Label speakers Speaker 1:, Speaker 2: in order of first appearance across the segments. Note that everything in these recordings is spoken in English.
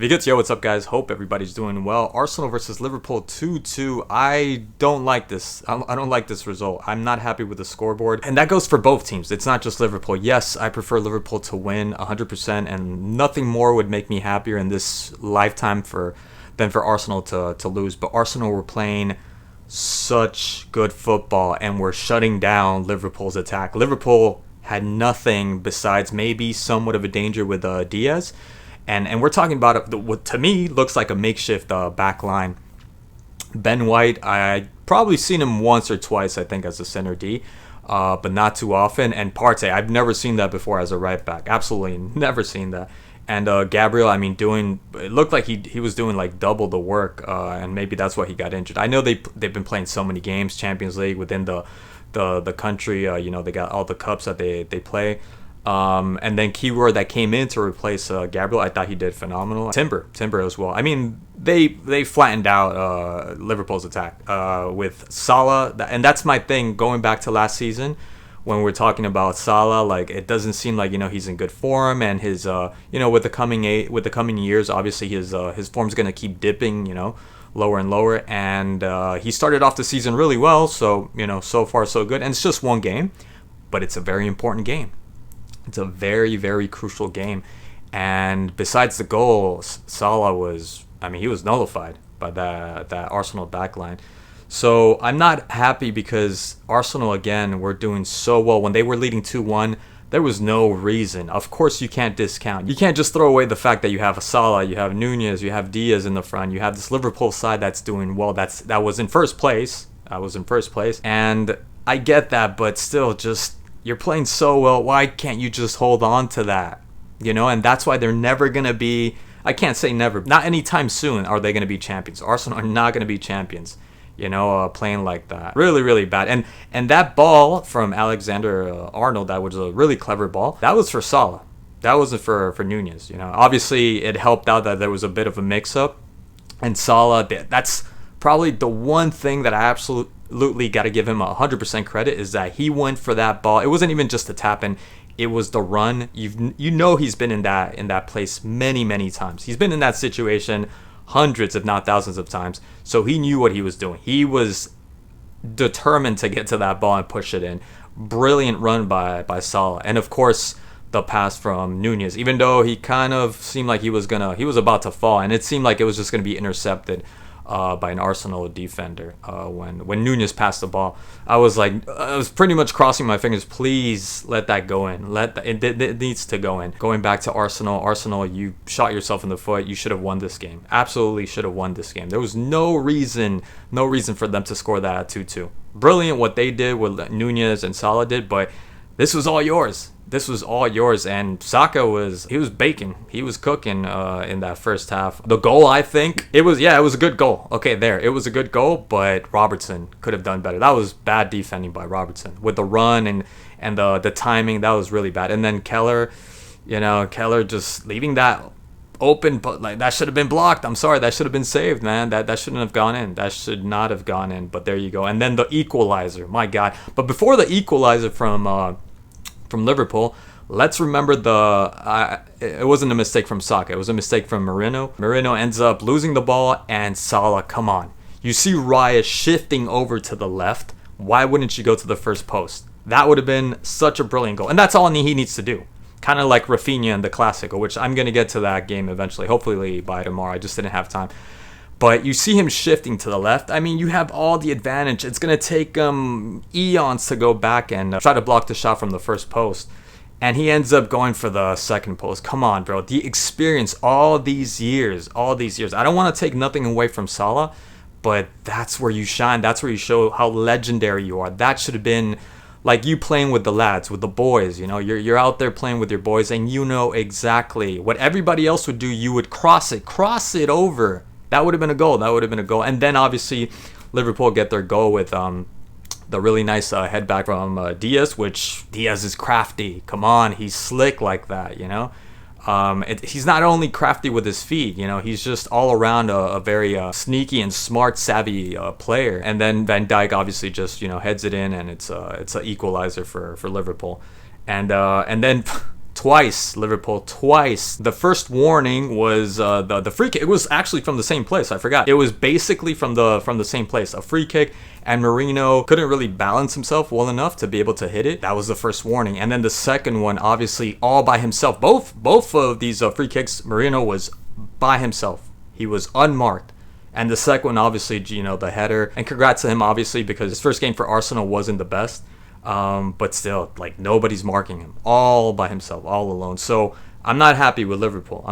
Speaker 1: Vigits, yo, what's up, guys? Hope everybody's doing well. Arsenal versus Liverpool 2-2. I don't like this. I don't like this result. I'm not happy with the scoreboard. And that goes for both teams. It's not just Liverpool. Yes, I prefer Liverpool to win 100%, and nothing more would make me happier in this lifetime than for Arsenal to lose. But Arsenal were playing such good football and were shutting down Liverpool's attack. Liverpool had nothing besides maybe somewhat of a danger with Diaz. And we're talking about what to me looks like a makeshift back line. Ben White, I probably seen him once or twice, I think, as a center D, but not too often. And Partey, I've never seen that before as a right back. Absolutely never seen that. And Gabriel, I mean, it looked like he was doing like double the work, and maybe that's why he got injured. I know they've been playing so many games, Champions League within the country. They got all the cups that they play. And then keyword that came in to replace Gabriel, I thought he did phenomenal. Timber as well. I mean, they flattened out Liverpool's attack with Salah, and that's my thing. Going back to last season, when we're talking about Salah, like it doesn't seem like he's in good form, and his with the coming years, obviously his form's gonna keep dipping, lower and lower. And he started off the season really well, so so far so good. And it's just one game, but it's a very important game. It's a very, very crucial game. And besides the goals, Salah he was nullified by that Arsenal backline. So I'm not happy because Arsenal, again, were doing so well. When they were leading 2-1, there was no reason. Of course, you can't discount. You can't just throw away the fact that you have a Salah, you have Nunez, you have Diaz in the front. You have this Liverpool side that's doing well. That was in first place. And I get that, but still, just you're playing so well. Why can't you just hold on to that? And that's why they're never going to be, I can't say never, not anytime soon are they going to be champions. Arsenal are not going to be champions, playing like that. Really, really bad. And that ball from Alexander-Arnold, that was a really clever ball. That was for Salah. That wasn't for Nunez. Obviously, it helped out that there was a bit of a mix-up. And Salah, that's probably the one thing that I absolutely got to give him 100% credit is that he went for that ball. It wasn't even just a tap in, it was the run. He's been in that place many, many times. He's been in that situation hundreds if not thousands of times. So he knew what he was doing. He was determined to get to that ball and push it in. Brilliant run by Salah. And of course, the pass from Nunez, even though he kind of seemed like he was about to fall, and it seemed like it was just going to be intercepted by an Arsenal defender when Nunez passed the ball. I was pretty much crossing my fingers. Please let that go in. It needs to go in. Going back to Arsenal, you shot yourself in the foot. You should have won this game. Absolutely should have won this game. There was no reason for them to score that at 2-2. Brilliant what they did, what Nunez and Salah did, but this was all yours. And Saka was baking. He was cooking in that first half. The goal, I think, it was a good goal. Okay, it was a good goal, but Robertson could have done better. That was bad defending by Robertson. With the run and the timing, that was really bad. And then Keller just leaving that open, but like that should have been blocked. I'm sorry, that should have been saved, man. That shouldn't have gone in. That should not have gone in, but there you go. And then the equalizer, my God. But before the equalizer from Liverpool, let's remember it wasn't a mistake from Saka. It was a mistake from Merino. Merino ends up losing the ball, and Salah, come on. You see Raya shifting over to the left. Why wouldn't you go to the first post? That would have been such a brilliant goal. And that's all he needs to do. Kind of like Rafinha in the Classico, which I'm going to get to that game eventually, hopefully by tomorrow. I just didn't have time. But you see him shifting to the left. I mean, you have all the advantage. It's going to take eons to go back and try to block the shot from the first post. And he ends up going for the second post. Come on, bro. The experience all these years. I don't want to take nothing away from Salah, but that's where you shine. That's where you show how legendary you are. That should have been like you playing with the lads, with the boys. You're out there playing with your boys, and you know exactly what everybody else would do. You would cross it over. That would have been a goal. And then obviously Liverpool get their goal with the really nice head back from Diaz, which Diaz is crafty. Come on, he's slick like that, He's not only crafty with his feet, he's just all around a very sneaky and smart, savvy player. And then Van Dijk obviously just, heads it in, and it's an equalizer for Liverpool. And then Twice, Liverpool, twice. The first warning was the free kick. It was actually from the same place. I forgot. It was basically from the same place. A free kick, and Marino couldn't really balance himself well enough to be able to hit it. That was the first warning. And then the second one, obviously, all by himself. Both of these free kicks, Marino was by himself. He was unmarked. And the second one, obviously, the header. And congrats to him, obviously, because his first game for Arsenal wasn't the best. But still, like, nobody's marking him, all by himself, all alone. So I'm not happy with Liverpool.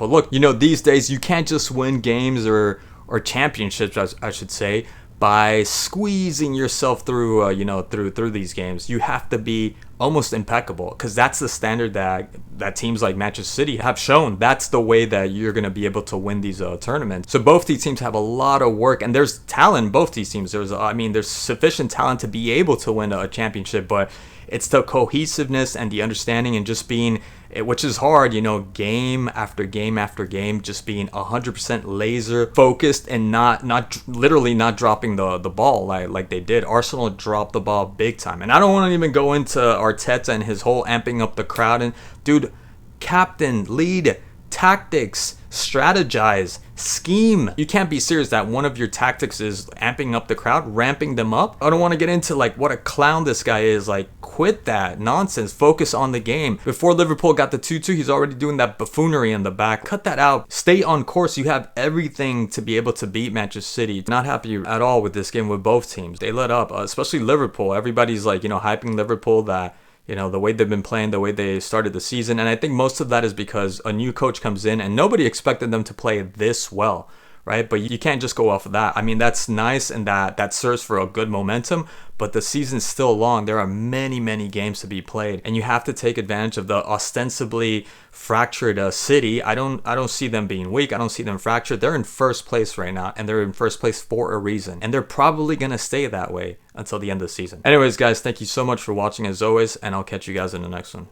Speaker 1: Look, these days you can't just win games or championships, I should say, by squeezing yourself through through these games. You have to be almost impeccable, because that's the standard that teams like Manchester City have shown. That's the way that you're going to be able to win these tournaments. So both these teams have a lot of work, and there's talent in both these teams. There's sufficient talent to be able to win a championship, but it's the cohesiveness and the understanding and just being, which is hard, game after game after game, just being 100% laser focused and not literally not dropping the ball like they did. Arsenal dropped the ball big time. And I don't want to even go into Arteta and his whole amping up the crowd. And dude, captain, lead, tactics, strategize, scheme. You can't be serious that one of your tactics is amping up the crowd, ramping them up. I don't want to get into like what a clown this guy is. Like, quit that nonsense. Focus on the game. Before Liverpool got the 2-2, he's already doing that buffoonery in the back. Cut that out. Stay on course. You have everything to be able to beat Manchester City. Not happy at all with this game with both teams. They let up, especially Liverpool. Everybody's like, hyping Liverpool that the way they've been playing, the way they started the season. And I think most of that is because a new coach comes in and nobody expected them to play this well, right? But you can't just go off of that. I mean, that's nice and that serves for a good momentum, but the season's still long. There are many, many games to be played, and you have to take advantage of the ostensibly fractured City. I don't see them being weak. I don't see them fractured. They're in first place right now, and they're in first place for a reason, and they're probably going to stay that way until the end of the season. Anyways, guys, thank you so much for watching as always, and I'll catch you guys in the next one.